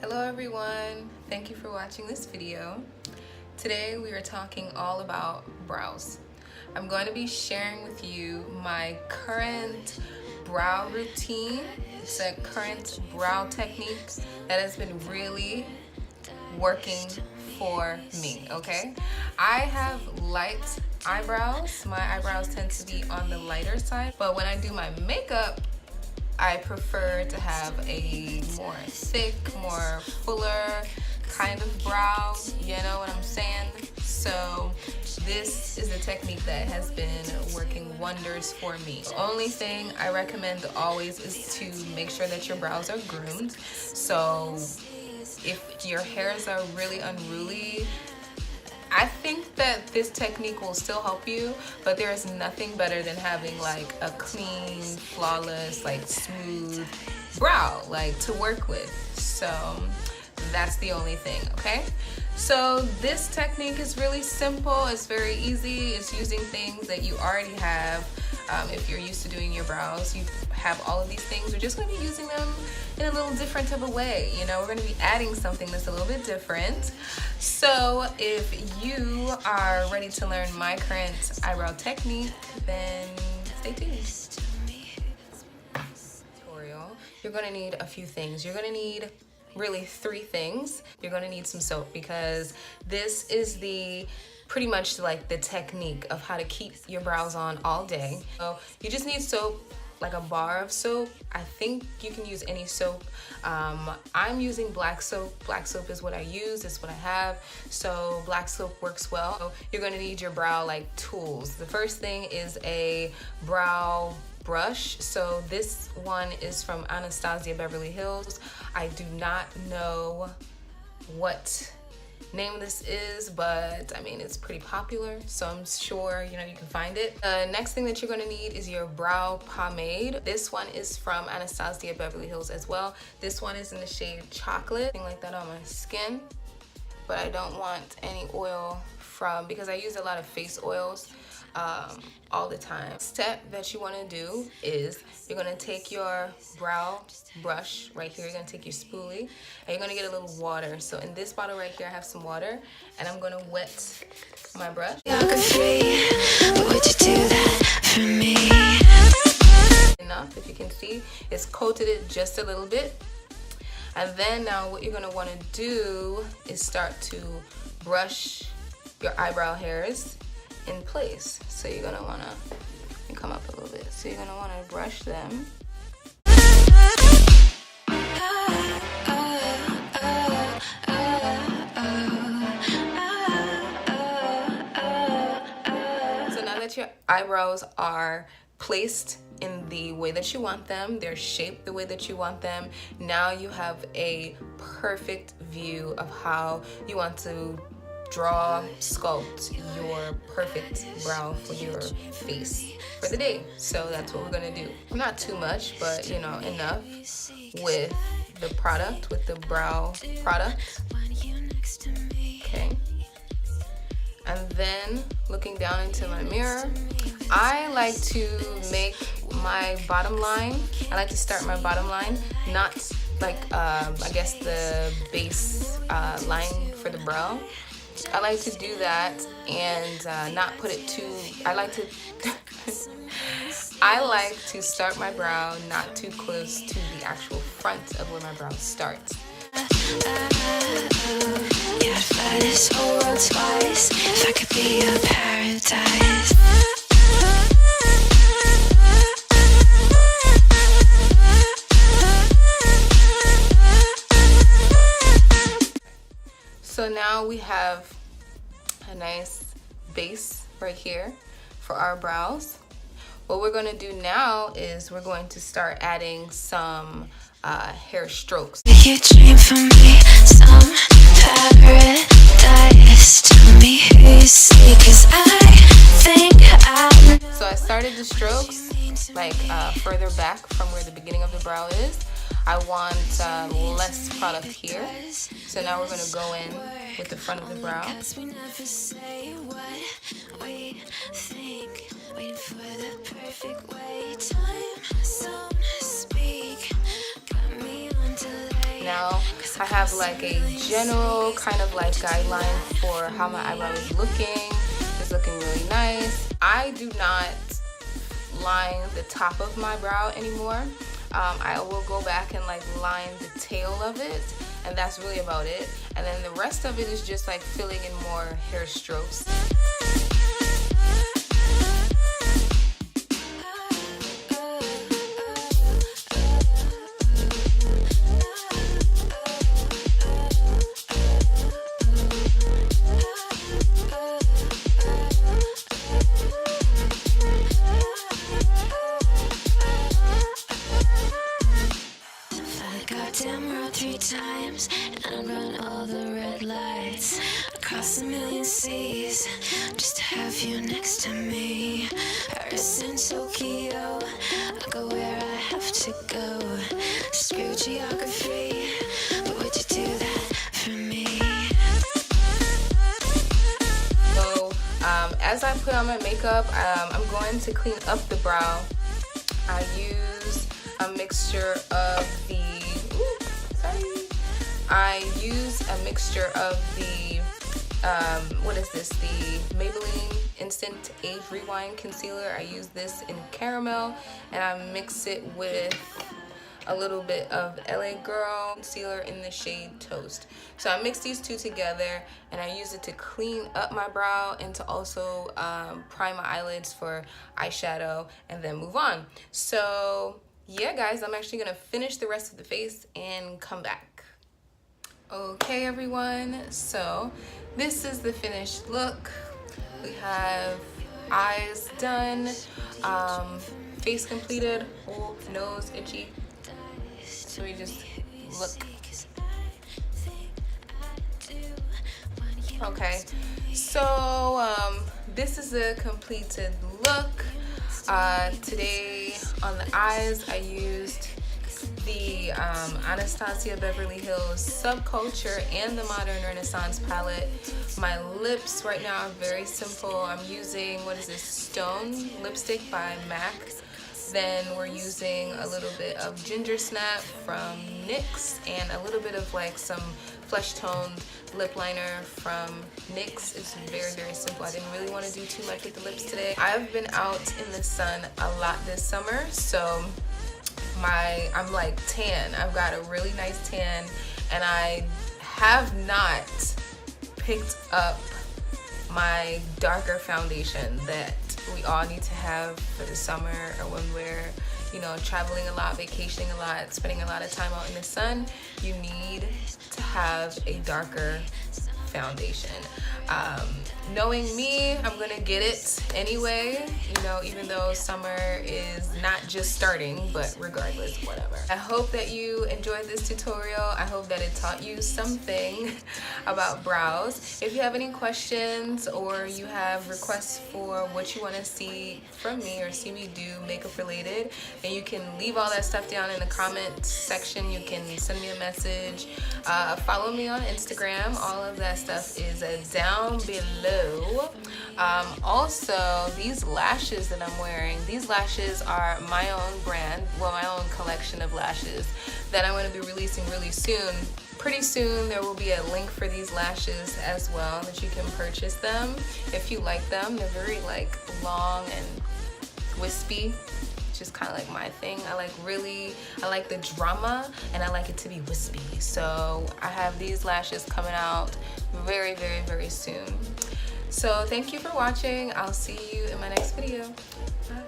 Hello everyone, thank you for watching this video. Today we are talking all about brows. I'm going to be sharing with you my current brow routine. It's a current brow technique that has been really working for me, okay? I have light eyebrows. My eyebrows tend to be on the lighter side, but when I do my makeup, I prefer to have a more thick, more fuller kind of brow, you know what I'm saying? So this is a technique that has been working wonders for me. The only thing I recommend always is to make sure that your brows are groomed. So if your hairs are really unruly, I think that this technique will still help you, but there is nothing better than having like a clean, flawless, like smooth brow like to work with. So that's the only thing, okay? So this technique is really simple, it's very easy, it's using things that you already have. If you're used to doing your brows, you have all of these things. We're just going to be using them in a little different type of way. You know, we're going to be adding something that's a little bit different. So if you are ready to learn my current eyebrow technique, then stay tuned. You're going to need a few things. You're going to need really 3 things. You're going to need some soap, because this is the pretty much like the technique of how to keep your brows on all day. So you just need soap, like a bar of soap. I think you can use any soap. I'm using black soap. Black soap is what I use, it's what I have. So black soap works well. So you're gonna need your brow like tools. The first thing is a brow brush. So this one is from Anastasia Beverly Hills. I do not know what name this is, but I mean it's pretty popular, so I'm sure you can find it. The next thing that you're going to need is your brow pomade. This one is from Anastasia Beverly Hills as well. This one is in the shade chocolate. Thing like that on my skin, but I don't want any oil because I use a lot of face oils all the time. Step that you want to do is you're going to take your brow brush right here, you're going to take your spoolie, and you're going to get a little water. So in this bottle right here I have some water, and I'm going to wet my brush. Enough, if you can see, it's coated it just a little bit. And then now what you're going to want to do is start to brush your eyebrow hairs in place. So you're gonna wanna come up a little bit. So you're gonna wanna brush them. So now that your eyebrows are placed in the way that you want them, they're shaped the way that you want them, now you have a perfect view of how you want to sculpt your perfect brow for your face for the day. So that's what we're gonna do. Not too much, but enough with the product, with the brow product. Okay. And then looking down into my mirror, I like to make my bottom line. I like to start my bottom line, not like I guess the base line for the brow. I like to do that and not put it too, I like to start my brow not too close to the actual front of where my brow starts. Yeah, I'd fly this whole world twice if I could be your paradise. So now we have a nice base right here for our brows. What we're going to do now is we're going to start adding some hair strokes. You dream for me some paradise. Tell me who you see, 'cause I think so I started the strokes like further back from where the beginning of the brow is. I want less product here. So now we're going to go in with the front of the brow. Now I have like a general kind of like guideline for how my eyebrow is looking. It's looking really nice. I do not line the top of my brow anymore. I will go back and like line the tail of it, and that's really about it. And then the rest of it is just like filling in more hair strokes. Times and run all the red lights across a million seas just to have you next to me. Paris and Tokyo, I go where I have to go. Screw geography, but would you do that for me? So as I put on my makeup, I'm going to clean up the brow. I use a mixture of the what is this? The Maybelline Instant Age Rewind Concealer. I use this in caramel, and I mix it with a little bit of LA Girl concealer in the shade Toast. So I mix these two together, and I use it to clean up my brow and to also prime my eyelids for eyeshadow, and then move on. So yeah, guys, I'm actually gonna finish the rest of the face and come back. Okay, everyone, so this is the finished look. We have eyes done, face completed, oh, nose itchy. So we just look. Okay, so this is a completed look. Today on the eyes, I used the Anastasia Beverly Hills Subculture and the Modern Renaissance palette. My lips right now are very simple. I'm using, what is this, Stone lipstick by MAC. Then we're using a little bit of Ginger Snap from NYX and a little bit of like some flesh toned lip liner from NYX. It's very, very simple. I didn't really want to do too much with the lips today. I've been out in the sun a lot this summer, so I'm like tan. I've got a really nice tan, and I have not picked up my darker foundation that we all need to have for the summer, or when we're, you know, traveling a lot, vacationing a lot, spending a lot of time out in the sun. You need to have a darker foundation. Knowing me, I'm gonna get it anyway, you know, even though summer is not just starting, but regardless, whatever. I hope that you enjoyed this tutorial. I hope that it taught you something about brows. If you have any questions or you have requests for what you want to see from me or see me do makeup related, then you can leave all that stuff down in the comment section. You can send me a message, follow me on Instagram. All of that stuff is down below. Also, these lashes that I'm wearing, these lashes are my own brand, well, my own collection of lashes that I'm going to be releasing really soon. Pretty soon there will be a link for these lashes as well, that you can purchase them if you like them. They're very like long and wispy, which is kind of like my thing. I like the drama, and I like it to be wispy. So I have these lashes coming out very, very, very soon. So thank you for watching. I'll see you in my next video. Bye.